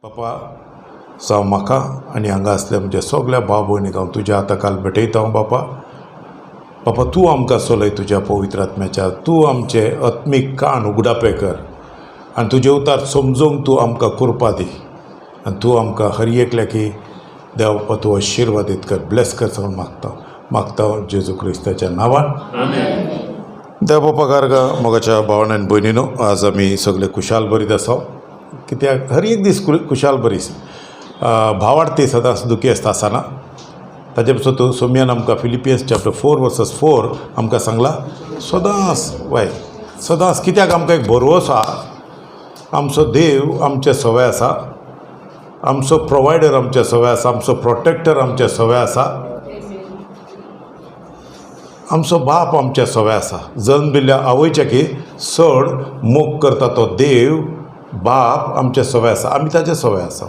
पप्पा जावं म्हाका आनी हांगा आसल्या म्हणजे सगळ्या भाव भयणीक हांव तुज्या हाता काल भेटयता बापा. बापा तूं आमकां चलय तुज्या पवित्र आत्म्याच्या, तूं आमचें आत्मीक कान उगडापे कर आनी तुजे उतार समजूंक तूं आमकां कृपा दी आनी तूं आमकां हर एकल्या की देव बापा तूं आशिर्वादीत कर, ब्लेस कर सांगून मागता जेजू क्रिस्ताच्या नांवान. देव बापा गारगा मोगाच्या भावान आनी भयणीनो, आज आमी सगळे खुशाल बरीत आसा. कित्याक हर एक दीस खुशाल बरीस. भावार्थी सदांच दुखी आसता आसना. ताजे पासून तूं सोम्यान आमकां फिलिपियन्स चॅप्टर 4:4 आमकां सांगला सदांच कित्याक आमकां एक भरवंसो आसा. आमचो देव आमचे सवय आसा, आमचो प्रोवायडर आमचे सवय आसा, आमचो प्रोटेक्टर आमचे सवय आसा, आमचो बाप आमचे सवय आसा. जल्म दिल्ल्या आवयच्या की चड मोग करता तो देव बाप आमचे सवय आसा, आमी ताजे सवय आसा.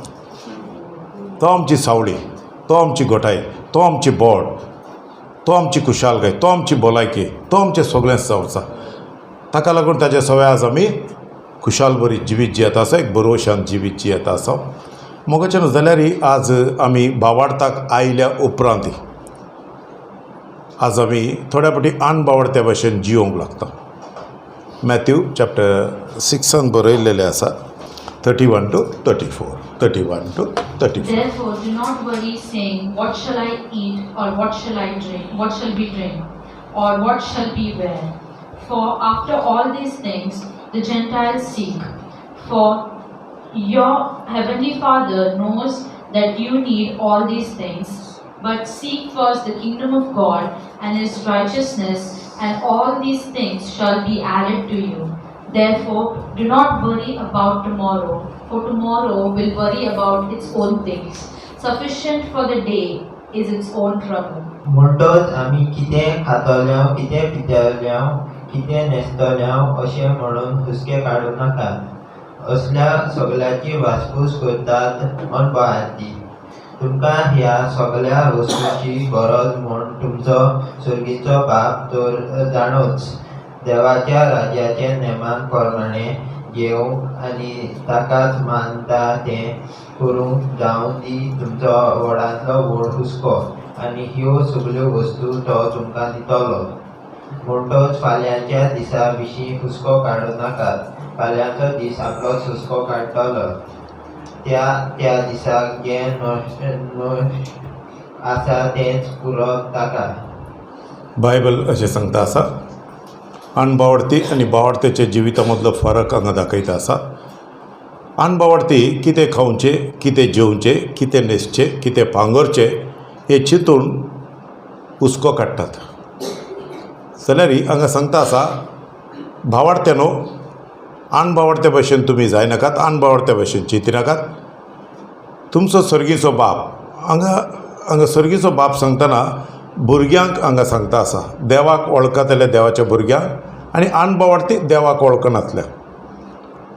तो आमची सावळी, तो आमची घोटाई, तो आमची बोड, तो आमची खुशालकाय, तो आमची भलायकी, तो आमचें सगळें आसा. ताका लागून ताजे सवय आज आमी खुशाल बरी जिवीत जियेता आसा, एक बरोशान जिवीत जियेता आसा. मोगाचें जाल्यार आज आमी भावार्थाक आयल्या उपरांत आज आमी थोड्या फावटी अणभावार्थ्या भाशेन जियोंक लागता. मॅथ्यू चॅप्टर 6 बरयल्लेलें आसा 31 to 34. Therefore, do not worry, saying, "What shall I eat, or what shall I drink? What shall we drink, or what shall we wear? For after all these things the Gentiles seek. For your heavenly Father knows that you need all these things. But seek first the kingdom of God and His righteousness, and all these things shall be added to you. Therefore, do not worry about tomorrow, for tomorrow will worry about its own things. Sufficient for the day is its own trouble." म्हणटच आमी कितें खातल्यो, कितें पितल्यो, कितें न्हेसतल्यो अशें म्हणून हुस्के काडूं नाकात. असल्या सगळ्याची वासपूस करतात अनपळाती. तुमकां ह्या सगळ्या वस्तूंची गरज म्हूण तुमचो सुर्गीचो बाप तर जाणोच. देवाच्या राज्याचे नेमान प्रमाणें घेवंक आनी ताकाच मानता तें करूंक जावं दी तुमचो व्हडांतलो व्हड हुस्को, आनी ह्यो सगळ्यो वस्तू तो तुमकां दितलो. म्हणटच फाल्यांच्या दिसा विशीं हुस्को काडूं नाकात. फाल्यांचो दीस आपलोच हुस्को काडटलो. त्या दिसाक जें आसा तेंच पुरो ताका. बायबल अशें सांगता आसा. अणभावार्थी आनी भावार्थ्याच्या जिविता मदलो फरक हांगा दाखयता आसा. अणभावार्थी कितें खावचें, कितें जेवचें, कितें न्हेसचें, कितें पांगरचें हें चिंतून हुस्को काडटात. जाल्यार हांगा सांगता आसा भावार्थ्यानो, अणभावार्थ्या भाशेन तुमी जायनाकात, अणभावार्थ्या भाशेन चिंतिनाकात. तुमचो सर्गीचो बाप हांगा सर्गीचो बाप सांगतना भुरग्यांक हांगा सांगता आसा. देवाक वळखतल्या देवाच्या भुरग्यांक आनी अणभावार्थी देवाक वळखनातल्या,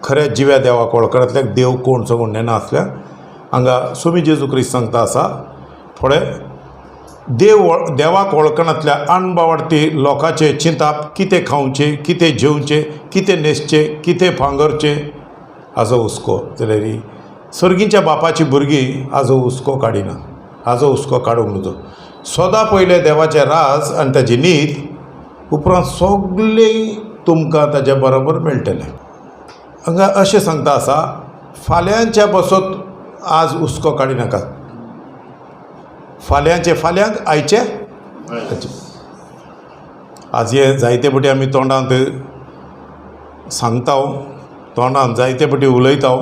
खऱ्या जिव्या देवाक वळखनातल्याक देव कोण सांगून नेना आसल्या हांगा स्वामी जेजू क्रिस्त सांगता आसा. थोडे देवाक वळखनातल्या अणभावार्थी लोकांचे चिंताप कितें खावचें, कितें जेवचें, कितें न्हेसचें, कितें पांगरचें हाजो हुस्को. जाल्यार सर्गीच्या बापाची भुरगीं हाजो हुस्को काडिना, हाजो हुस्को काडूंक नजो. सदां पयलें देवाचें राज आनी ताची न्हीद, उपरांत सगळें तुमकां ताच्या बरोबर मेळटलें. हांगा अशें सांगता आसा फाल्यांच्या बसत आज हुस्को काडिनाकात. फाल्यांचे फाल्यांक, आयचे आज हे जायते फावटी आमी तोंडांत सांगता, तोंडांत जायते फावटी उलयता,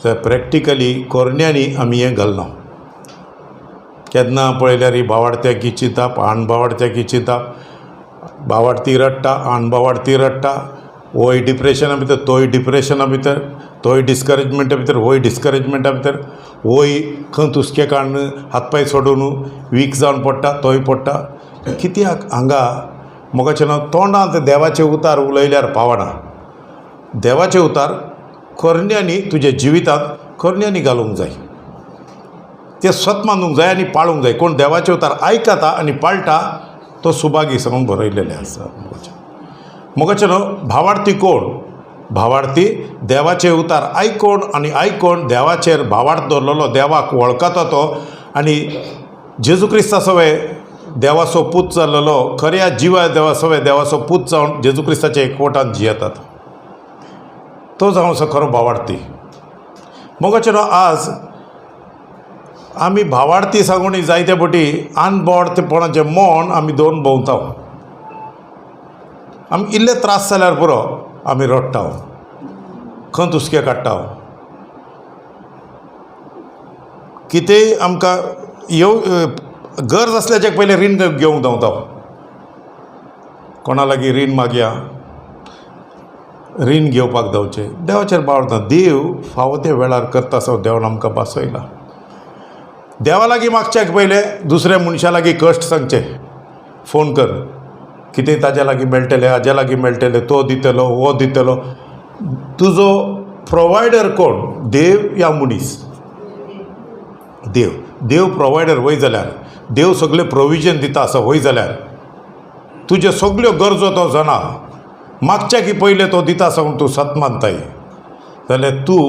तर प्रॅक्टिकली कोरण्यांनी आमी हें घालना. केन्ना पळयल्यार ही भावार्थ्याकी चिंताप, अणभावार्थ्याकी चिंताप. भावार्थी रडटा, अणभावार्थी रडटा. होय डिप्रेशना भितर, तोय डिप्रेशना भितर, तोय डिस्करेजमेंटा भितर, होय डिस्करेजमेंटा भितर. होय खंय हुस्के काडून हातपाय सोडून वीक जावन पडटा, तोय पडटा. कित्याक हांगा मोगाचें नांव तोंडांत देवाचे उतार उलयल्यार पावना. देवाचे उतार कोरण्यांनी तुज्या जिवितांत कोरण्यांनी घालूंक जाय. ते स्वत मानूंक जाय आनी पाळूंक जाय. कोण देवाचे उतार आयकता आनी पाळटा तो सुभागी सांगून बरयलेलें आसा. मोगाचें न्हू भावार्थी कोण? भावार्थी देवाचे उतार आयकोन देवाचेर भावार्थ दवरलेलो, देवाक वळखता तो आनी जेजू क्रिस्ता सवय देवाचो पूत जाल्लो, खऱ्या जिवा देवा सवय देवाचो पूत जावन जेजू क्रिस्ताच्या एकवटान जियेतात. तो जावन असो खरो भावार्थी. मोगाचेर आज आमी भावार्थी सांगून जायते फावटी अनबोडतेपणाचें मोन आमी दोन भोंवता. आमी इल्ले त्रास जाल्यार पुरो आमी रडटा, खंत हुस्के काडटा. कितेंय आमकां गरज आसल्याचे पयलें रीण घेवंक धांवता. कोणा लागीं रीण मागया, रीण घेवपाक धांवचें. देवाचेर बावरता. देव फावो त्या वेळार करता असो देवान आमकां बसयला. देवा लागीं मागच्याक पयलें दुसऱ्या मनशा लागीं कश्ट सांगचे. फोन कर, कितें ताज्या लागीं मेळटलें, हाज्या लागीं मेळटलें, तो दितलो, हो दितलो. तुजो प्रोवायडर कोण? देव या मनीस? देव प्रोवायडर वय जाल्यार, देव सगळें प्रोविजन दिता असो वय जाल्यार तुज्यो सगळ्यो गरजो तो जाणा. मागच्या की पयलें तो दिता सांगून तूं सत मानताय जाल्यार तूं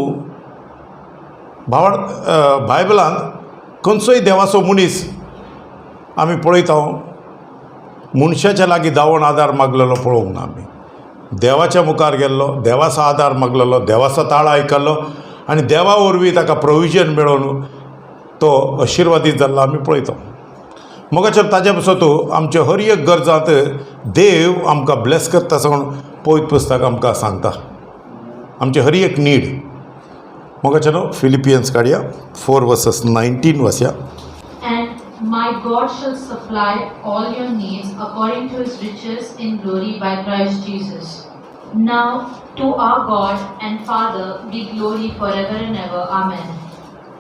बायबलांत खंयचोय देवाचो मनीस आमी पळयता मनशाच्या लागीं धांवून आदार मागलेलो पळोवंक ना. आमी देवाच्या मुखार गेल्लो, देवाचो आदार मागलेलो, देवाचो ताळो आयकल्लो आनी देवा वरवीं ताका प्रोविजन मेळोवन तो आशिर्वादीत जाल्लो आमी पळयता. मोगाचेर ताज्या पासून तूं आमच्या हर एक गरजांत देव आमकां ब्लेस करता सांगून पवित्र पुस्तक आमकां सांगता. आमचे हर एक need. मोगाचेर Philippines काडया 4:19 वाचया. And my God shall supply all your needs according to his riches in glory by Christ Jesus. Now to our God and Father be glory forever and ever. Amen.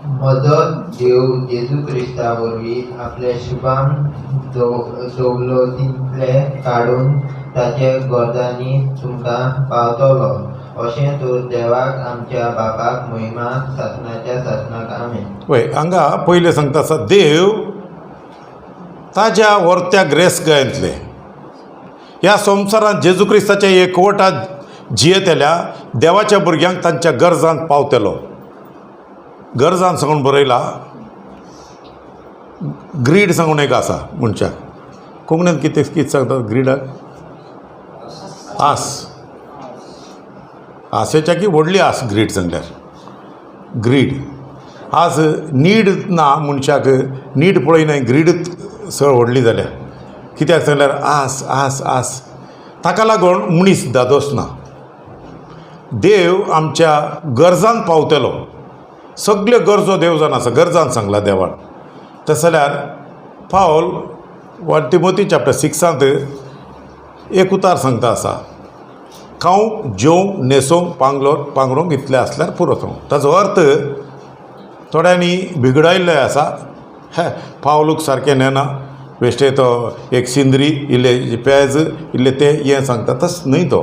मदत देव जेजू Crysta वरवीं आपल्या शुभांग दौलतींतले काडून ताचे गरजांनी तुमकां पावतलो. अशें तर देवाक आमच्या बापाक महिमा सासणाच्या सासणाक आमेन. पळय हांगा पयलें सांगता आसा देव ताज्या वर्त्या ग्रेस गायंतले ह्या संवसारांत जेजू क्रिस्ताच्या एकवटांत जियेतेल्या देवाच्या भुरग्यांक तांच्या गरजांत पावतलो. गरजान सांगून बरयला. ग्रीड सांगून एक आसा मनशाक. कोंकणींत कितें सांगतात ग्रीडाक? आस. आसेच्या की व्हडली आस ग्रीड सांगल्यार. ग्रीड आज नीड ना मनशाक. नीड पळयना ग्रीडच चड व्हडली जाल्या. कित्याक सांगल्यार आस आस आस. ताका लागून मनीस दादोस ना. देव आमच्या गरजांत पावतलो. सगल्यो गरजो देव जावन आसा. गरजान सांगला देवान. तशें जाल्यार पावल 1 तिमोथी चॅप्टर 6 एक उतार सांगता आसा. खावंक जेवंक न्हेसोवंक पांगरोवंक इतलें आसल्यार पुरो सांग. ताचो अर्थ थोड्यांनी बिगडायल्लोय आसा. पावलूक सारकें न्हेना. बेश्टे तो एक सिंद्री इल्ले पेज इल्ले ते हें सांगता. तस न्हय तो.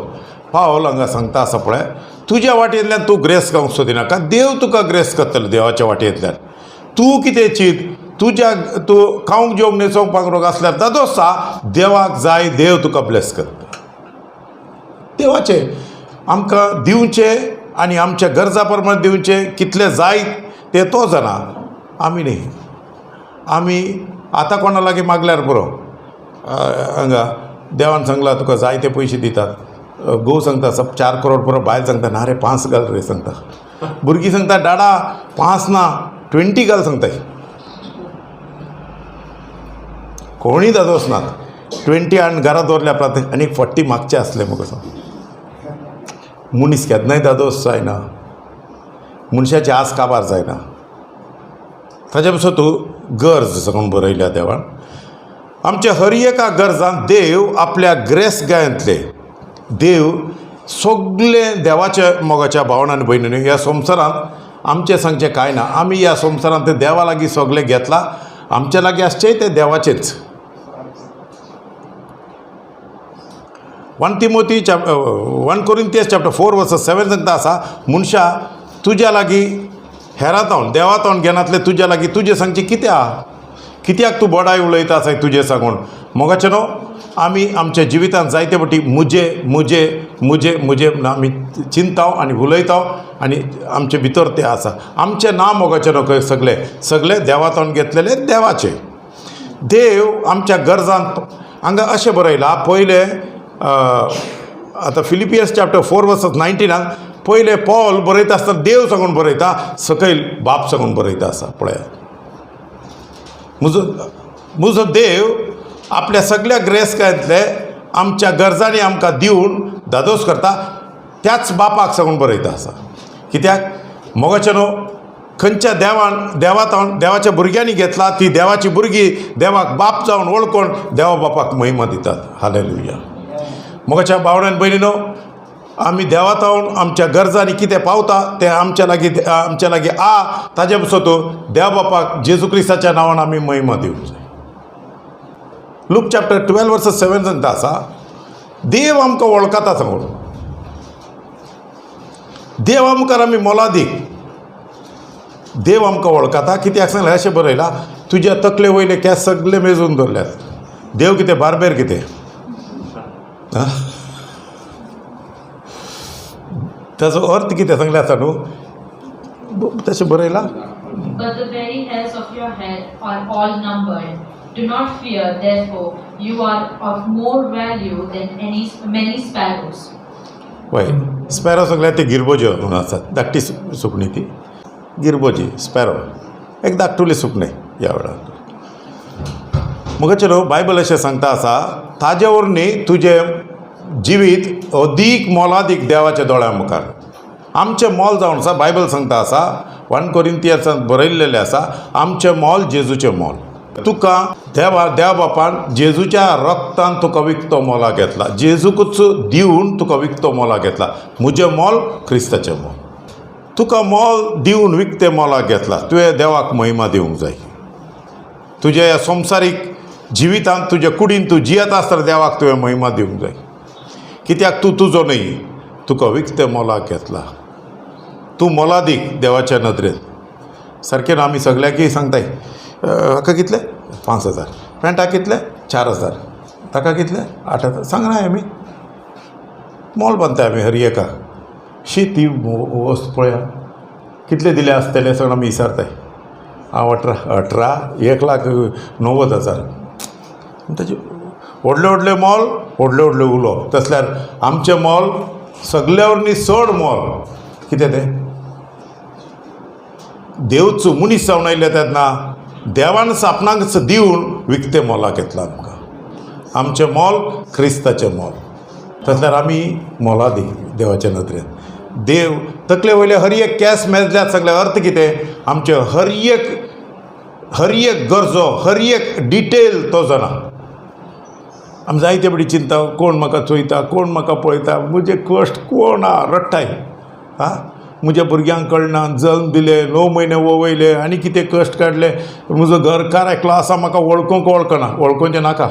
पावल हांगा सांगता आसा पळय तुज्या वाटेंतल्यान तूं ग्रेस गावंक सोदिनाका. देव तुका ग्रेस करतलो देवाच्या वाटेंतल्यान. तूं कितें चिंत तूं खावंक जेवंक न्हेसोवंक पांगरोवंक आसल्यार दादोसा देवाक जाय. देव तुका ब्लेस करता. देवाचें आमकां दिवचें आनी आमच्या गरजा प्रमाणे दिवचें. कितलें जाय तें तो जाणा. आमी न्ही. आमी आतां कोणा लागीं मागल्यार पुरो. हांगा देवान सांगलां तुका जाय ते पयशे दितात. घोव सांगता 4 करोड पुरो. बायल सांगता ना रे 5 घाल रे सांगता. भुरगीं सांगता डाडा 5 ना 20 घाल सांगताय. कोणीय दादोस नात. 20 हाडून घरांत दवरल्या उपरांत आनी 40 मागचे आसले मुगो सांग. मनीस केन्नाय दादोस जायना. मनशाची आस काबार जायना. ताचे पासून तूं गरज सांगून बरयल्या देवान. आमच्या हर एका गरजांत देव आपल्या ग्रेस गायंतले देव सगळे देवाच्या मोगाच्या भावना आनी भयणींनी ह्या संवसारांत आमचें सांगचें कांय ना. आमी ह्या संवसारांत देवा लागीं सगळें घेतलां. आमच्या लागीं आसचें तें देवाचेंच. 1 कोरिंथियन्स चॅप्टर 4:7 सांगता आसा मनशा तुज्या लागीं हेरांतावन देवातावन घेनातले तुज्या लागीं तुजें सांगचें कितें आहा? कित्याक तूं बडाय उलयता आसाय तुजें सांगून? मोगाचें न्हू आमी आमच्या जिवितांत जायते फावटी मुजे आमी चिंताव आनी उलयताव आनी आमचे भितर तें आसा. आमचें नांव मोगाचें नको सगळे देवातोंड घेतलेले देवाचे. देव आमच्या गरजांत हांगा अशें बरयलां पयलें आतां फिलिपियन्स चॅप्टर 4 वर्सेस 19 पयलें पॉल बरयता आसतना देव सांगून बरयता, सकयल बाप सांगून बरयता आसा. पळयात, म्हजो देव आपल्या सगळ्या ग्रेस्कांतले आमच्या गरजांनी आमकां दिवन दादोस करता, त्याच बापाक सांगून बरयता आसा. कित्याक मोगाचें न्हू, खंयच्या देवाच्या भुरग्यांनी घेतला ती देवाची भुरगीं देवाक बाप जावन वळखून देवा बापाक महिमा दितात. हालेलुया. मोगाच्या भावनान भयणीनो, आमी देवातावन आमच्या गरजांनी कितें पावता तें आमच्या लागीं ताजे पसून देवा बापाक जेजू क्रिस्ताच्या नांवान आमी महिमा दिवंक जाय. लूक चॅप्टर 12 वर्सेस 7 सांगता आसा, देव आमकां वळखता सांगून. देव आमकां आमी मोलादीक देव आमकां वळखता. कित्याक सांगलें अशें बरयलां, तुज्या तकले वयले केंस सगळे मेजून दवरल्यात. देव कितें बारबेर कितें? ताचो अर्थ कितें सांगलें आसा न्हू, तशें बरयलां. But the very hairs of your head are all numbered. Do not fear, therefore, you are of more value than many sparrows. वय स्पॅरो सगळ्या ते गिरबोज्यो म्हणून आसात. धाकटी सुकणी ती गिरबोजी स्पॅरो, एक धाकटुली सुकणें ह्या वेळार. मुखाचे न्हू बायबल अशें सांगता आसा, ताजे वरवीं तुजें जिवीत अदीक मोलादीक देवाच्या दोळ्या मुखार. आमचें मोल जावन आसा. बायबल सांगता आसा 1 कोरिंथियन्सांत बरयल्लेलें आसा, आमचें मोल जेजूचें मोल. तुका देवा बापान जेजूच्या रक्तान तुका विकतो मोलाक घेतला. जेजूकूच दिवन तुका विकतो मोलाक घेतला. म्हजें मोल क्रिस्ताचें मोल. तुका मोल दिवन विकतें मोलाक घेतला. तुवें देवाक महिमा दिवंक जाय. तुज्या ह्या संवसारीक जिवितांत तुज्या कुडीन तूं जियेता आसतना देवाक तुवें महिमा दिवंक जाय. कित्याक तूं तुजो न्हय, तुका विकतें मोलाक घेतला. तूं मोलादीक देवाच्या नदरेन. सारकें आमी सगळ्याकय सांगताय, हाका कितले 5,000, पॅण्टाक कितले 4,000, ताका कितले 8,000. सांगनाय आमी मोल बांदताय आमी हर एका. शी ती वस्त पळया कितले दिले आसतले सगळें आमी विचारताय. हांव 18 1,90,000. ताचे व्हडले मोल व्हडले उलो. तसल्यार आमचें मोल सगल्या वरवीं चड मोल कितें तें देवच मनीस जावन आयले तेन्ना देवान आपणाक दिवन विकतें मोलाक घेतलां आमकां. आमचें मोल क्रिस्ताचें मोल. तसल्यार आमी मोलादीक देवाच्या नदरेन. देव तकले वयले हर एक केंस मेजल्यात सगळे अर्थ कितें? आमचे हर एक गरजो हर एक डिटेल तो जाणा. आमी जायते बडी चिंता, कोण म्हाका चोयता, कोण म्हाका पळयता, म्हजे कश्ट कोण रडटाय. म्हज्या भुरग्यांक कळना, जल्म दिले, 9 म्हयने वयले, आनी कितें कश्ट काडले, म्हजो घरकार एकलो आसा म्हाका वळखना, वळखोवचें नाका.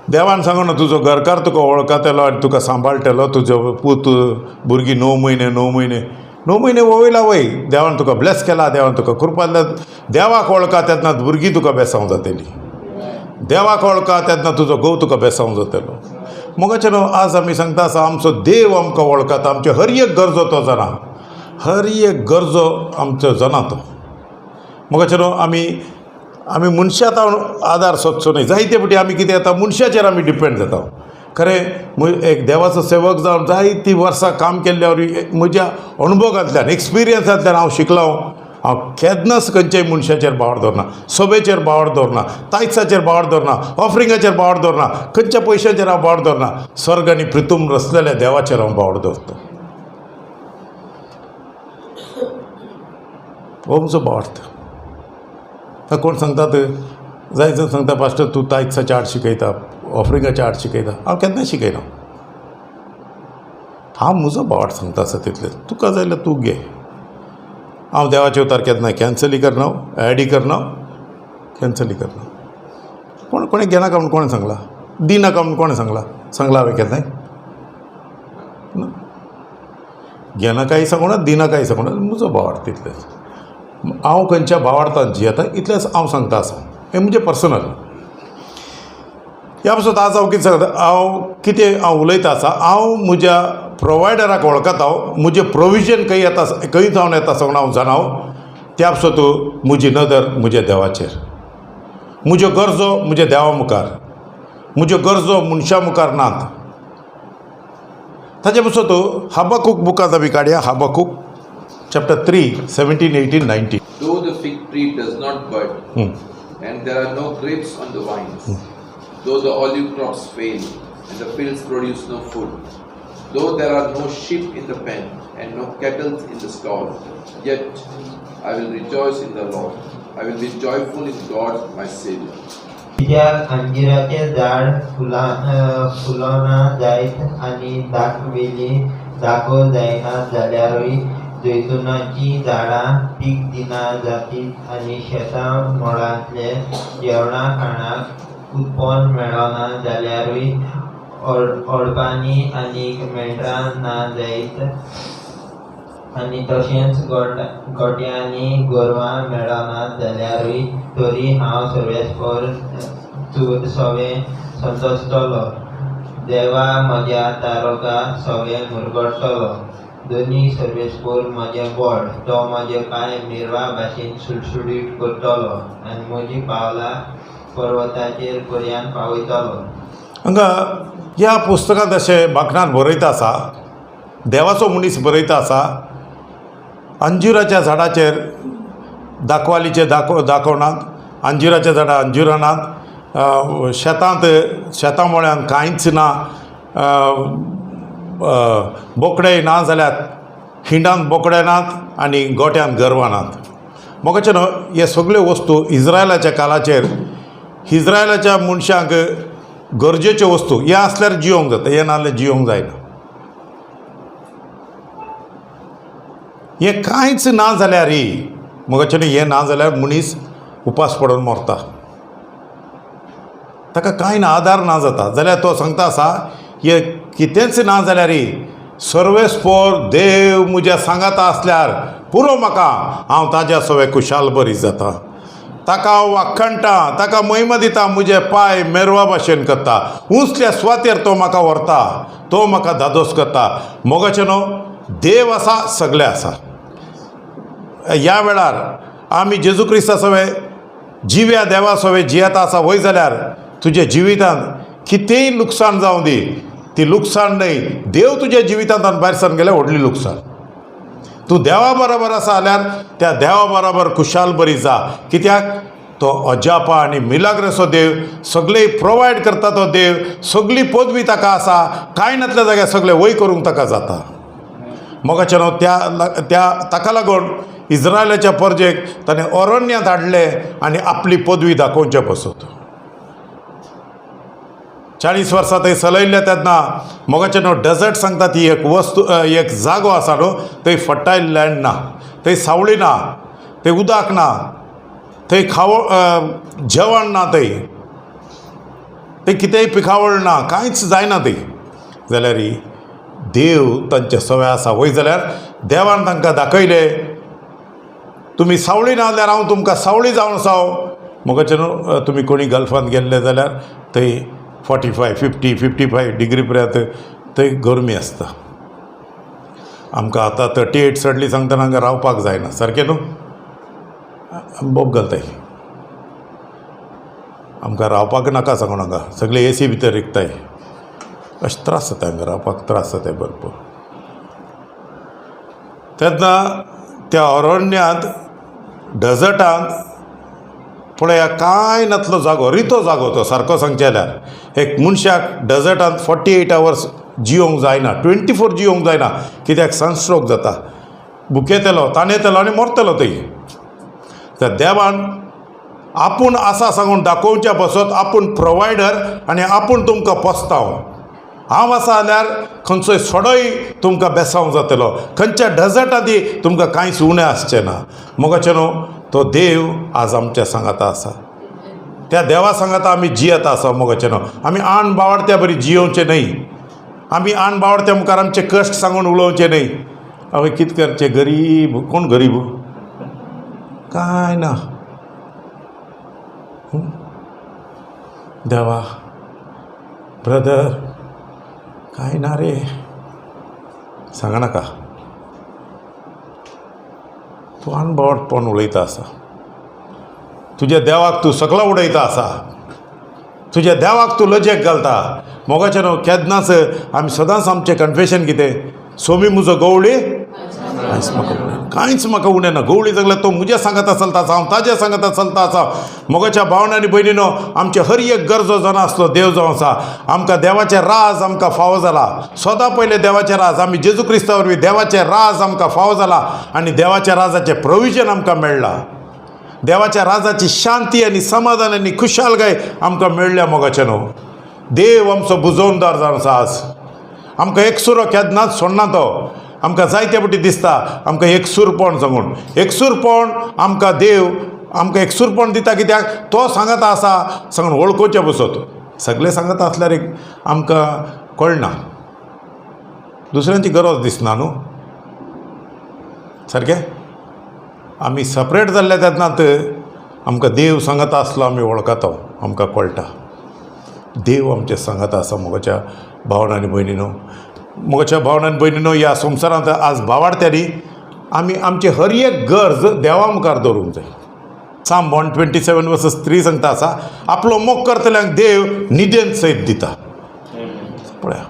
देवान सांगून तुजो घरकार तुका वळखतलो आनी तुका सांबाळटलो. तुजो पूत भुरगीं 9 म्हयने वयला वय, देवान तुका ब्लेस केला, देवान तुका कृपा दिल्या. देवाक वळखा तेन्ना भुरगीं तुका बेसांव जातली. देवाक वळखा तेन्ना तुजो घोव तुका बेसांव जातलो. मोगाचें न्हू, आज आमी सांगता आसा आमचो देव आमकां वळखता. आमचे हर एक गरजो तो जाणा. हर एक गरजो आमचो जाणा तो. मोगाचें न्हू, आमी मनशांत आदार सोदचो न्हय. जायते फावटी आमी कितें जाता, मनशाचेर आमी डिपेंड जाता. खरें एक देवाचो सेवक जावन जायतीं वर्सां काम केल्ल्या वरवीं म्हज्या अणभवांतल्यान एक्सपिरियन्सांतल्यान हांव शिकलो, हांव केन्नाच खंयच्याय मनशाचेर बावर दवरना, सभेचेर बावर दवरना, तायसाचेर बावर दवरना, ऑफरिंगाचेर बावर दवरना, खंयच्या पयशांचेर हांव बावर दवरना. स्वर्ग आनी पृथ्वी रचलेल्या देवाचेर हांव बावर दवरता. हो म्हजो बावर्थ. कोण सांगतात, जाय जण सांगता पास्टर तूं तायसाच्या आड शिकयता, ऑफरिंगाच्या आड शिकयता. हांव केन्नाय शिकयना. हांव म्हजो बावार्थ सांगता आसा तितलें. तुका जाय जाल्यार तूं घे. हांव देवाचे उतार केन्नाय कॅन्सलय करना, ॲडय करना, कॅन्सलय करना. कोणें घेनाका म्हूण कोणें सांगलां? दिनाका म्हूण कोणें सांगलां हांवें केन्नाय? घेनाकाय सांगूना, दिनाकाय सांगूना. म्हजो बावार्थ तितलेंच. हांव खंयच्या भावार्थांत जियेता इतलेंच हांव सांगता आसा. हें म्हणजे पर्सनल. ह्या पासून आज हांव कितें सांगता, हांव उलयता आसा, हांव म्हज्या प्रोवायडराक वळखता, म्हजें प्रोविजन खंय जावन येता सगळें हांव जाणाव. त्या पासून म्हजी नदर म्हज्या देवाचेर, म्हज्यो गरजो म्हज्या देवा मुखार, म्हज्यो गरजो मनशा मुखार नात. ताचे पासून हबक्कूक बुकांत आमी काडया. Habakkuk chapter 3, 17, 18, 19. Though the fig tree does not bud, and there are no grapes on the vines, though the olive crops fail, and the fields produce no food, though there are no sheep in the pen, and no cattle in the stall, yet I will rejoice in the Lord. I will be joyful in God my Savior. कित्याक अंजिराचें झाड फुलोना जायत आनी दाखवेली दाखो जायना जाल्यारूय जैतुनाची झाडां पीक दिना जातीत आनी शेतां मोळांतले जेवणा खाणाक उत्पन्न मेळना जाल्यारूय ओडपांनी आनी मेंढरां ना जायत आनी तशेंच गोट्यांनी गोरवां मेळना जाल्यारूय तरी हांव सर्वेस्पर संतोशतलो. देवा म्हज्या दारोगा सवे मुरगडटलो. दोनी सर्वेस्पर म्हजें बोड तो म्हजें पांय निर्वा भाशेन सुटसुटीत करतलो आनी म्हजी पावलां पर्वताचेर पर्यान पावयतलो. हांगा ह्या पुस्तकांत अशें बाकणान बरयता आसा, देवाचो मनीस बरयता आसा, अंजिराच्या झाडाचेर दाखवालीचे दाखोवनात, अंजिराच्या झाडां अंजिरां नात, शेतां मोळ्यान कांयच ना, बोकडे ना जाल्यार हिंडांत बोकडे नात आनी गोट्यान गरवां नात. मोगाचे न्हू, हे सगळ्यो वस्तू इज्रायलाच्या काळाचेर इज्रायलाच्या मनशांक गरजेच्यो वस्तू. हे आसल्यार जियोंक जाता, हे नाजाल्यार जियोंक जायना. हें कांयच ना जाल्यारय मोगाचे न्ही, हें ना जाल्यार मनीस उपास पडून मरता. ताका कांय ना, आदार ना जाता जाल्यार तो सांगता आसा, हे कितेंच ना जाल्यारय सर्वेस्पर देव म्हज्या सांगाता आसल्यार पुरो म्हाका, हांव ताज्या सवे खुशाल बरी जाता. ताका हांव वाखणटा, ताका महिमा दिता, म्हजे पांय मेरवा भाशेन करता, उंचल्या सुवातेर तो म्हाका व्हरता, तो म्हाका धादोस करता. मोगाचें न्हू, देव आसा, सगळें आसा. ह्या वेळार आमी जेजू क्रिस्ता सवे जिव्या देवा सवे जियेता आसा वय जाल्यार तुज्या जिवितांत कितेंय लुकसाण जावं दी, ती लुकसाण न्हय, देव तुज्या जिवितांत भायर सरून गेल्यार व्हडली लुकसाण. तूं देवा बरोबर आसा जाल्यार त्या देवा बरोबर खुशाल बरी जा. कित्याक तो अजापा आनी मिलाग्रेसो देव, सगळें प्रोवायड करता तो देव, सगळी पदवी ताका आसा, कांय नातल्या जाग्यार सगळें वय करूंक ताका जाता. मोगाचें न्हू, ताका लागून इज्रायलाच्या परजेक ताणें अरण्यांत हाडले आनी आपली पदवी दाखोवचे पासून 40 वर्सां थंय चलयल्ले तेन्ना मोगाचें न्हू, डेजर्ट सांगता ती एक जागो आसा न्हू, थंय फर्टायल लँड ना, थंय सावळी ना, थंय उदक ना, थंय जेवण ना, थंय कितेंय पिकावळ ना, कांयच जायना थंय. जाल्यार देव तांचे सवे आसा वय जाल्यार देवान तांकां दाखयले, तुमी सावळी ना जाल्यार हांव तुमकां सावळी जावन आसाव. मोगाचें न्हू, तुमी कोणी गल्फांत गेल्ले जाल्यार थंय 45, 50, 55 डिग्री पर्यंत थंय गरमी आसता. आमकां आतां 38 चडली सांगतना हांगा रावपाक जायना, सारकें न्हू, बोब घालताय. आमकां रावपाक नाका सांगून हांगा सगळे AC भितर रिकताय. अशें त्रास जाता, हांगा रावपाक त्रास जाता भरपूर. तेन्ना त्या अरण्यांत डेजर्टांत पळया कांय नातलो जागो, रितो जागो तो सारको सांगचे जाल्यार एक मनशाक डेजर्टांत 48 आवर्स जियोंक जायना, 24 जियोंक जायना. कित्याक सनस्ट्रोक जाता, भुकेतेलो, ताणेतेलो आनी मरतलो थंय. तर देवान आपूण आसा सांगून दाखोवच्या पासत आपूण प्रोवायडर आनी आपूण तुमकां पोसताव. हांव आसा जाल्यार खंयचोय सडोय तुमकां बेसांव जातलो, खंयच्या डेजर्टांती तुमकां कांयच उणें आसचें ना. मोगाचें न्हू, तो देव आज आमच्या सांगाता आसा, त्या देवा सांगाता आमी जियेता आसा. मोगाचें न्हू, आमी आण बावार्थ्या बरी जियोवचें न्हय, आमी आण बावार्थ्या मुखार आमचे कश्ट सांगून उलोवचे न्हय. हांवें कितें करचें, गरीब कोण गरीब काय ना. देवा ब्रदर काय ना रे सांगा नाका. तूं अनबवटपण उलयता आसा. तुज्या देवाक तूं सकला उडयता आसा. तुज्या देवाक तूं लजेक घालता. मोगाचें न्हू केन्नाच आमी सदांच आमचें कन्फेशन कितें सोमी म्हजो गवळी कांयच म्हाका उणें ना. गवळी जाल्यार तो म्हज्या सांगाता चलता आसा, हांव ताज्या सांगाता चलता आसा. मोगाच्या भावना आनी भयणीनो आमचे हर एक गरजो जावन आसलो देव जावन आसा. आमकां देवाचें राज आमकां फावो जाला. सदां पयलें देवाचें राज आमी जेजू क्रिस्ता वरवीं देवाचें राज आमकां फावो जाला आनी देवाच्या राजाचें प्रोविजन आमकां मेळ्ळां. देवाच्या राजाची शांती आनी समाधान आनी खुशालकाय आमकां मेळ्ळ्या. मोगाचें न्हू देव आमचो बुजोवणदार जावन आसा. आज आमकां एकसुरो केन्नाच सोडना तो. आमकां जायते फावटी दिसता आमकां एकसूरपण सांगून. एकसूरपण आमकां देव आमकां एकसूरपण दिता कित्याक तो सांगता आसा सांगून वळखुचे बसत. सगळे सांगता आसल्यार एक आमकां कळना. दुसऱ्यांची गरज दिसना न्हू सारकें. आमी सपरेट जाल्ले तेन्नात आमकां देव सांगता आसलो आमी वळखता आमकां कळटा. देव आमचे सांगता आसा. मोगाच्या भावना आनी भयणीनो मोगाच्या भावना आनी भयणीनो ह्या संवसारांत आज भावार्थ्यांनी आमी आमची हर एक गरज देवा मुखार दवरूंक जाय. Psalm 127:3 सांगता आसा आपलो मोग करतल्यांक देव न्हिदेन सयत दिता. पळया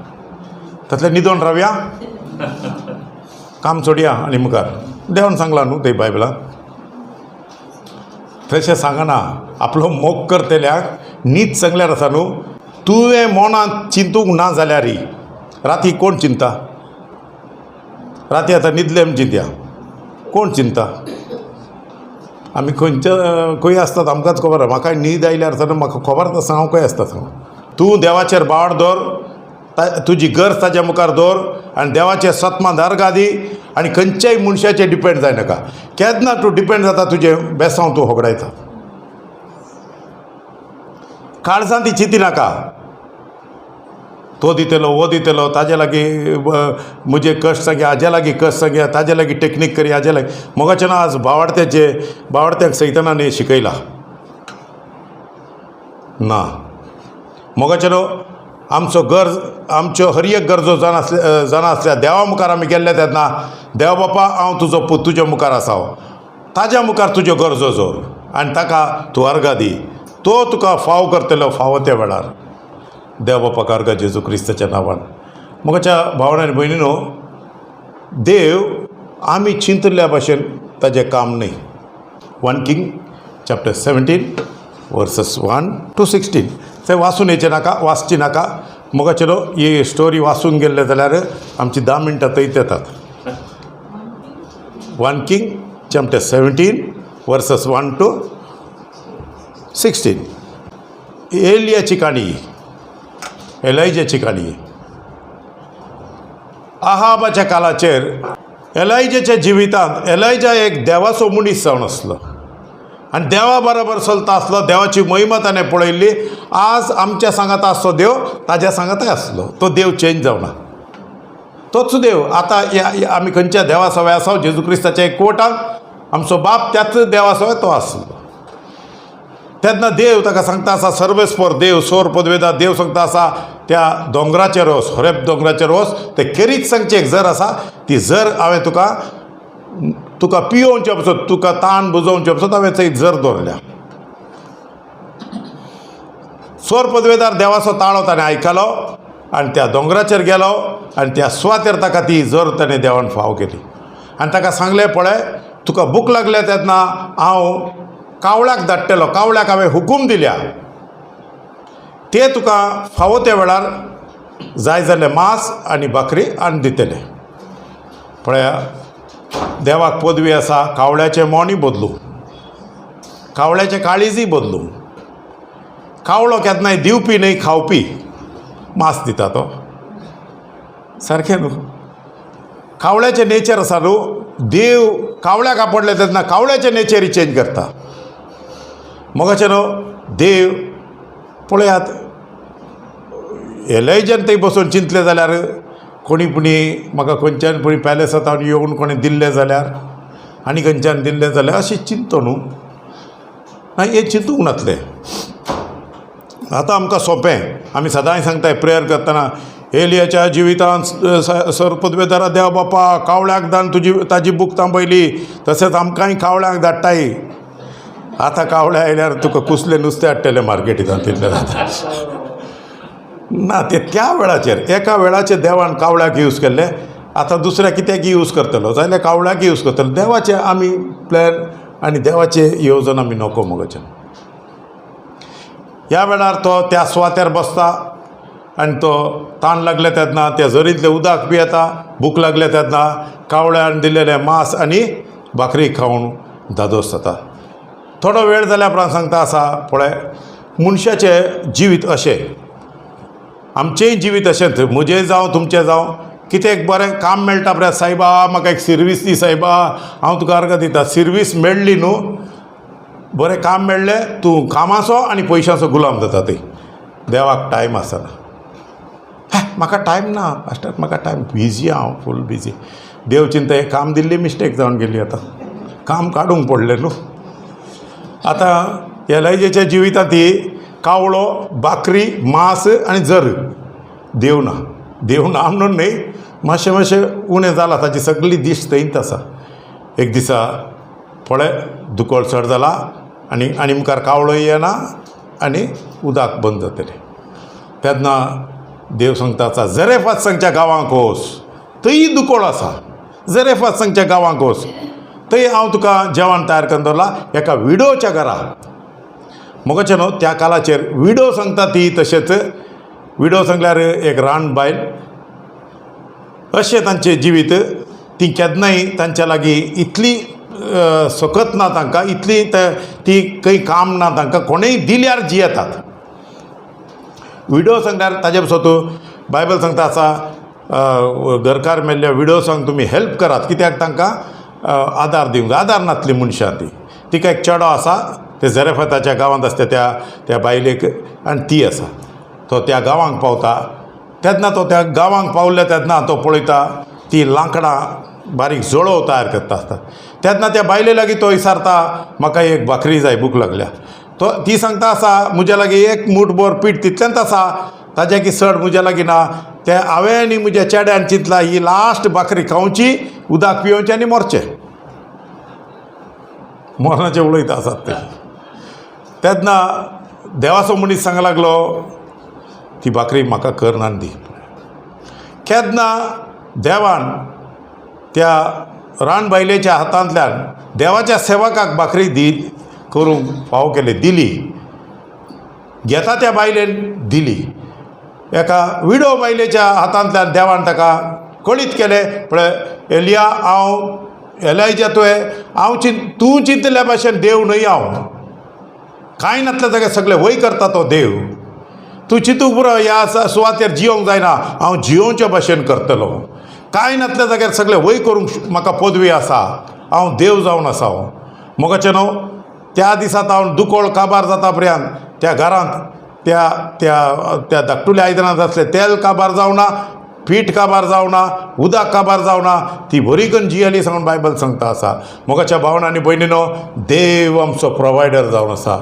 तातलें न्हिदोन रावया काम सोडया आनी मुखार. देवान सांगलां न्हू ते बायबलांत. तशें सांगना. आपलो मोग करतल्याक न्हीद सांगल्यार आसा न्हू. तुवें मनांत चिंतूंक ना जाल्यारय राती कोण चिंता. राती आतां न्हिदले म्हण चिंतया कोण चिंता. आमी खंय आसतात आमकांच खबर आसा. म्हाका न्हीद आयल्यार आसतना म्हाका खबर आसा हांव खंय आसता सांग. तूं देवाचेर बावड दवर. तुजी गरज ताच्या मुखार दवर आनी देवाचें सत्मान दारगादी आनी खंयच्याय मनशाचेर डिपेंड जायनाका. केन्ना तूं डिपेंड जाता तुजें बेसांव तूं होगडायता. काळजां ती चिंती नाका. तो दितलो वो दितलो ताजे लागीं म्हजे कश्ट सांगया हाजे लागीं कश्ट सांगया ताजे लागीं टेक्नीक करया हाजे लागीं. मोगाचें ना आज भावार्थ्यांक सैतानान शिकयला ना. मोगाचें न्हू आमच्यो हर एक गरजो जावन आसल्या देवा मुखार आमी गेल्ले तेन्ना देवा बापा हांव तुजो पूत तुज्या मुखार आसा. ताज्या मुखार तुज्यो गरजो जोर आनी ताका तूं अर्घा दी. तो तुका फाव करतलो फावो त्या वेळार. देव बापाक अर्घा जेजू क्रिस्ताच्या नांवान. मोगाच्या भावना आनी भयणीनो देव आमी चिंतल्या भाशेन ताजें काम न्हय. 1 King chapter 17:1-16 थंय वाचून येचें नाका वाचची नाका. मोगाचें न्हू ही स्टोरी वाचून गेल्ले जाल्यार आमची 10 मिनटां थंयच येतात. 1 King chapter 17:1-16 एलियाची काणी एलायजाची काणी. आहाबाच्या काळाचेर एलायजाच्या जिवितांत एलायजा एक देवाचो मनीस जावन आसलो आनी देवा बरोबर चलता आसलो. देवाची महिमा ताणें पळयल्ली. आज आमच्या सांगाता आसलो देव ताज्या सांगाताय आसलो. तो देव चेंज जावना. तोच देव आतां आमी खंयच्या देवा सवाय आसा जेजू क्रिस्ताच्या एक कोटांत आमचो बाप त्याच देवा सवाय तो आसलो. तेन्ना देव ताका सांगता आसा सर्वेस्पर देव सोर पदवेदा देव सांगता आसा त्या दोंगराचेर वच होरेब दोंगराचेर वच. ते केरीत सांगचे एक झर आसा. ती झर हांवें तुका पियोवचे पसत तुका ताण बुजोवचे पसत हांवें थंय झर दवरल्या. सोर पदवेदार देवाचो ताळो ताणें आयकलो आनी त्या दोंगराचेर गेलो आनी त्या सुवातेर ताका ती झर ताणें देवान फाव केली आनी ताका सांगलें पळय तुका भूक लागल्या तेन्ना हांव कावळ्याक धाडटलो. कावळ्याक हांवें हुकूम दिल्या ते तुका फावो त्या वेळार जाय जाल्लें मांस आनी भाकरी आनी दितले. पळया देवाक पदवी आसा. कावळ्याचें मोनूय बदलू कावळ्याचें काळीजय बदलू. कावळो केन्नाय दिवपी न्हय खावपी. मांस दिता तो सारकें न्हू. कावळ्याचें नेचर आसा न्हू. देव कावळ्याक आपडले तेन्ना कावळ्याचें नेचर चेंज करता. मोगाचें न्हू देव पळयात एलायजान थंय बसून चिंतलें जाल्यार कोणी पुणी म्हाका खंयच्यान पुणी पॅलेसांत येवन कोणी दिल्लें जाल्यार आनी खंयच्यान दिल्लें जाल्यार अशी चिंतो न्हू ना हें चिंतूंक नातलें. आतां आमकां सोंपें आमी सदांय सांगताय प्रेयर करतना एलियाच्या जिवितांत सरपदवेदारा देव बापा कावळ्याक धाड ताजी बूक थांबयली तशेंच आमकांय कावळ्यांक धाडटाय. आतां कावळे आयल्यार तुका कुसलें नुस्तें हाडटलें मार्केटींतल्यान तितलें जाता ना. ते त्या वेळाचेर एका वेळाचेर देवान कावळ्याक यूज केल्ले. आतां दुसऱ्या कित्याक यूज करतलो जाल्यार कावळ्याक यूज करतलो. देवाचे आमी प्लॅन आनी देवाचे येवजण आमी नोको मोगोचें. ह्या वेळार तो त्या सुवात्यार बसता आनी तो ताण लागले तेन्ना त्या झरींतलें उदक पियेता. भूक लागले तेन्ना कावळ्यान दिलेलें मांस आनी भाकरी खावन धादोस जाता. थोडो वेळ जाल्या उपरांत सांगता आसा पळय मनशाचें जिवीत अशें आमचेंय जिवीत अशेंच म्हजें जावं तुमचें जावं कितें बरें काम मेळटा पळय सायबा म्हाका एक सर्वीस दी सायबा हांव तुका अर्घ दिता. सर्वीस मेळ्ळी न्हू बरें काम मेळ्ळें तूं कामाचो आनी पयशांचो गुलाम जाता. थंय देवाक टायम आसना. म्हाका टायम ना मास्टर म्हाका टायम बिजी हांव फूल बिजी. देव चिंता हें काम दिल्ली मिस्टेक जावन गेली. आतां काम काडूंक पडलें न्हू. आतां एलायजेच्या जिवितांत ही कावळो भाकरी मांस आनी जर देव ना म्हणून न्ही मातशें उणें जालां. ताची सगळी दीश थंयच आसा. एक दिसा पळय दुकोळ चड जाला आनी मुखार कावळो येना आनी उदक बंद जातलें. तेन्ना देव सांगता आसा जरेफात सांगच्या गांवांक वच थंय दुकोळ आसा. जरेफात सांगच्या गांवांक वच थंय हांव तुका जेवण तयार करून दवरलां एका विडोच्या घरा. मोगाचें न्हू त्या कालाचेर विडो सांगता ती तशेंच विडो सांगल्यार एक रान बायल अशें तांचें जिवीत. ती केन्नाय तांच्या लागीं इतली सकत ना तांकां इतली ती खंय काम ना तांकां कोणेय दिल्यार जियेतात. विडो सांगल्यार ताजे पसून तूं बायबल सांगता आसा घरकार मेल्ल्या विडोसांक तुमी हेल्प करात कित्याक तांकां आदार दिवंक जाय. आदार नातली मनशां ती. तिका एक चेडो आसा ते झरेफाताच्या गांवांत आसता त्या बायलेक आनी ती आसा. तो त्या गांवांक पावता तेन्ना तो त्या गांवांक पावले तेन्ना तो पळयता ती लांकडां बारीक जळो तयार करता आसता. तेन्ना त्या बायले लागीं तो विचारता म्हाका एक भाकरी जाय भूक लागल्या. ती सांगता आसा म्हज्या लागीं एक मूठभर पीठ तितलेंच आसा ताज्या की चड म्हज्या लागीं ना. ते हांवें आनी म्हज्या चेड्यान चिंतलां ही लास्ट भाकरी खावची उदक पिवचें आनी मरचें. मरणाचें उलयता आसात ते. तेन्ना देवाचो मनीस सांगूंक लागलो ती भाकरी म्हाका कर आनी दी. केन्ना देवान त्या रानबायलेच्या हातांतल्यान देवाच्या सेवकाक भाकरी करूंक फाव केले दिली. घेता त्या बायलेन दिली. एका विडो बायलेच्या हातांतल्यान देवान ताका कळीत केलें पळय एलिया हांव एलायजा हांव तूं चिंतल्या भाशेन देव न्हय. हांव कांय नातल्या जाग्यार सगळें वय करता तो देव. तूं चिंतूंक पुरो ह्या सुवातेर जियोंक जायना हांव जियोवच्या भाशेन करतलो. कांय नातल्या जाग्यार सगळें वय करूंक म्हाका पदवी आसा. हांव देव जावन आसा. मोगाचें न्हू त्या दिसांत हांव दुकोळ काबार जाता पर्यंत त्या घरांत त्या धाकटुल्या आयदनांत आसलें तेल काबार जावना पीठ काबार जावना उदक काबार जावना. ती बरी करून जियेली सांगून बायबल सांगता आसा. मोगाच्या भावनांनी भयणीनो देव आमचो प्रोवायडर जावन आसा.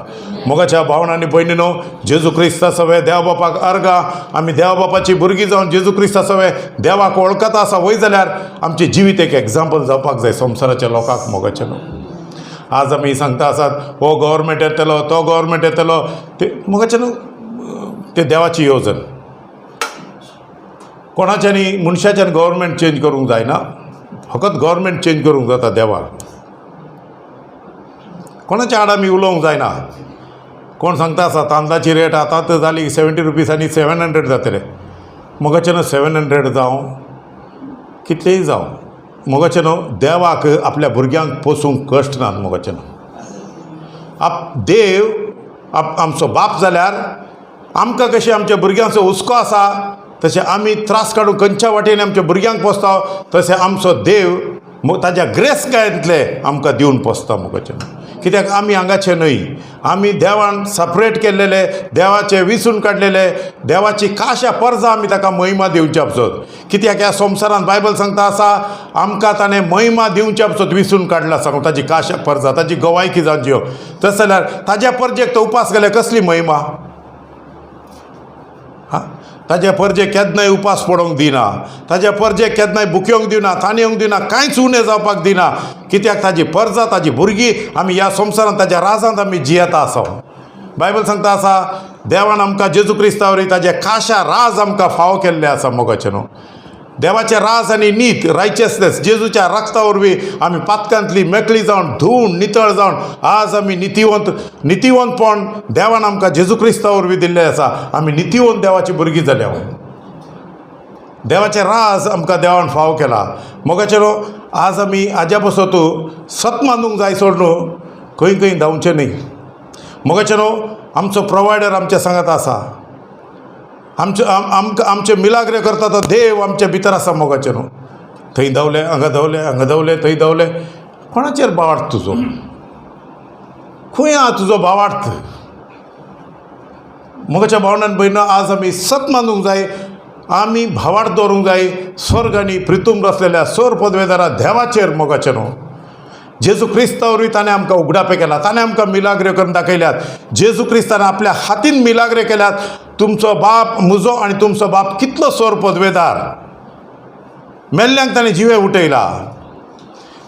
मोगाच्या भावनांनी भयणीनो जेजू क्रिस्ता सवे देवा बापाक अर्गा आमी देवा बापाची भुरगीं जावन जेजू क्रिस्ता सवे देवाक वळखता आसा वय जाल्यार आमचें जिवीत एक एग्जाम्पल जावपाक जाय संवसाराच्या लोकांक. मोगाचें न्हू आज आमी सांगता आसात हो गव्हर्मेंट येतलो तो गव्हर्मेंट येतलो ते मोगाचें न्हू ते देवाची येवजण. कोणाच्यानी मनशाच्यान गव्हर्मेंट चेंज करूंक जायना. फकत गव्हर्मेंट चेंज करूंक जाता देवाक. कोणाच्या आड आमी उलोवंक जायना. कोण सांगता आसा तांदळाची रेट आतां जाली 70 रुपीज आनी 700 जातले. मोगाचें न्हू 700 जावं कितलेंय जावं मोगाचें न्हू देवाक आपल्या भुरग्यांक पोसूंक कश्ट नात. मोगाचें न्हू देव आमचो बाप जाल्यार आमकां कशें आमच्या भुरग्यांचो हुस्को आसा तशें आमी त्रास काडून खंयच्या वाटेन आमच्या भुरग्यांक पोसता तशें आमचो देव ताज्या ग्रेस गायतले आमकां दिवन पोसता. मोगाचें कित्याक आमी हांगाचे न्हय, आमी देवान सपरेट केल्लेले, देवाचे विसून काडलेले, देवाची काशा परजा आमी ताका महिमा दिवच्या पसत. कित्याक ह्या संवसारांत बायबल सांगता आसा आमकां ताणें महिमा दिवच्या पसत विसून काडला सांगून ताची काशा परजा, ताची गवायकी जावच्यो. तस जाल्यार ताज्या परजेक तो उपास केल्यार कसली महिमा? हां, ताज्या परजेक केन्नाय उपास पडोवंक दिना, ताज्या परजेक केन्नाय भुकेवंक दिना, ताणेवंक दिना, कांयच उणें जावपाक दिना. कित्याक ताजी परजा, ताजी भुरगीं आमी ह्या संवसारांत ताज्या राजांत आमी जियेता आसा. बायबल सांगता आसा देवान आमकां जेजू क्रिस्ता वरवीं ताजे काशा राज आमकां फाव केल्ले आसा. मोगाचें न्हू, देवाचे राज आनी नीत रायचियसनेस जेजूच्या रक्ता वरवीं आमी पातकांतली मेकळी जावन धुवन नितळ जावन आज आमी नितिवंतपण देवान आमकां जेजू क्रिस्ता वरवीं दिल्लें आसा. आमी नितिवंत देवाची भुरगीं जाल्या. देवाचे राज आमकां देवान फाव केला. मोगाचें न्हू, आज आमी हाज्या बसत सत मानूंक जाय सोड न्हू, खंय खंय धांवचें न्ही. मोगाचें न्हू, आमचो प्रोवायडर आमच्या सांगात आसा, आमचे मिलाग्रे करता तो देव आमच्या भितर आसा. मोगाचें न्हू, थंय धांवले, हांगा धांवले, हांगा धांवले, थंय धांवले. कोणाचेर भावार्थ तुजो? खंय आहा तुजो भावार्थ? मोगाच्या भावनान भयण, आज आमी सत मानूंक जाय, आमी भावार्थ दवरूंक जाय स्वर्ग आनी प्रितूम रचलेल्या सर पदवेदारा देवाचेर. मोगाचें न्हू, जेजू क्रिस्ता वरवीं ताणें आमकां उगडापे केला, ताणें आमकां मिलाग्रे करून दाखयल्यात. जेजू क्रिस्तान आपल्या हातीन मिलाग्रे केल्यात. तुमचो बाप, म्हजो आनी तुमचो बाप कितलो सर पदवेदार. मेल्ल्यांक ताणें जिवे उठयला,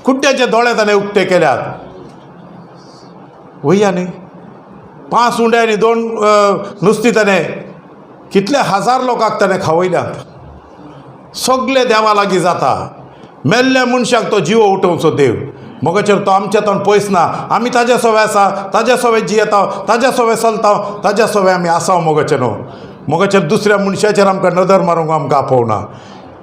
कुड्ड्याचे दोळे ताणें उक्ते केल्यात. वया न्ही, 5 उंडे आनी 2 नुस्तीं ताणें कितले हजार लोकांक ताणें खावयल्यात. सगळे देवा लागीं जाता. मेल्ल्या मनशाक तो जिवो उठोवचो देव. मोगाचेर तो आमच्या तोंड पयस ना. आमी ताज्या सोवे आसा, ताज्या सोवे जियेता, ताज्या सोवे चलता, ताज्या सोवे आमी आसा. मोगाचें न्हू, मोगाचेर दुसऱ्या मनशाचेर आमकां नदर मारूंक आमकां आपोवना,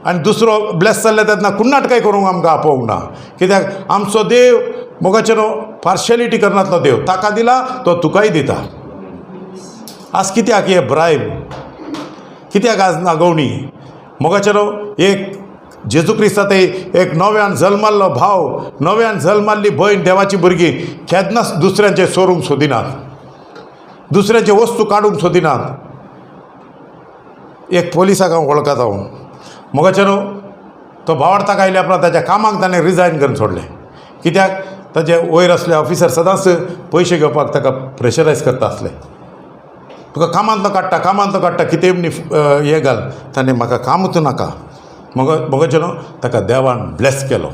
आनी दुसरो ब्लेस जाल्ले तेन्ना कुन्नाटकाय करूंक आमकां आपोवंक ना. कित्याक आमचो देव मोगाचें न्हू पार्शलिटी करनातलो देव. ताका दिला तो तुकाय दिता. आज कित्याक हे ब्रायब? कित्याक आज नागवणी? मोगाचें न्हू, एक जेजू क्रिस्तांत एक नव्यान जल्माल्लो भाव, नव्यान जल्माल्ली भयण, देवाची भुरगीं केन्नाच दुसऱ्यांचे सोरूंक सोदिनात, दुसऱ्यांचे वस्तू काडूंक सोदिनात. एक पोलिसाक हांव वळखता हांव. मोगाचें न्हू, तो भावार्थाक आयल्या उपरांत ताच्या कामाक ताणें रिजायन करून सोडलें. कित्याक ताचे वयर असले ऑफिसर सदांच पयशे घेवपाक ताका प्रेशरायज करता आसले. तुका कामांतलो काडटा कितें म्हणी हें घाल. ताणें म्हाका कामूच नाका. मोगाचें न्हू, ताका देवान ब्लेस केलो,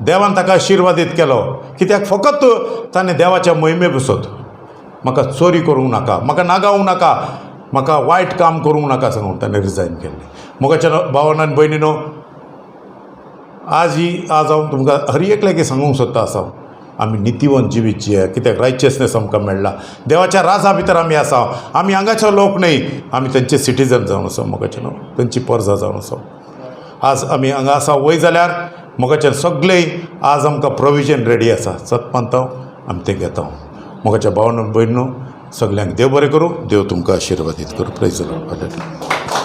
देवान ताका आशिर्वादीत केलो. कित्याक फकत ताणें देवाच्या मोहिमे बसत म्हाका चोरी करूंक नाका, म्हाका नागावूंक नाका, म्हाका वायट काम करूंक नाका सांगून ताणें रिजायन केल्लें. मोगाचें भावान भयणीनो, आज हांव तुमकां हर एकल्याक सांगूंक सोदता आसा, आमी नितिवंत जिवीत जिया. कित्याक रायचियसनेस आमकां मेळ्ळा. देवाच्या राजा भितर आमी आसा. आमी हांगाचे लोक न्हय, आमी तांचे सिटीजन जावन आसा. मोगाचें न्हू, तांची परजा जावन आसा. आज आमी हांगा आसा वय जाल्यार मोगाचेर सगळें आज आमकां प्रोविजन रेडी आसा. सतमानता आमी तें घेता. मोगाच्या भावान भयणीनो, सगळ्यांक देव बरें करूं, देव तुमकां आशिर्वादीत करूं. Praise the Lord.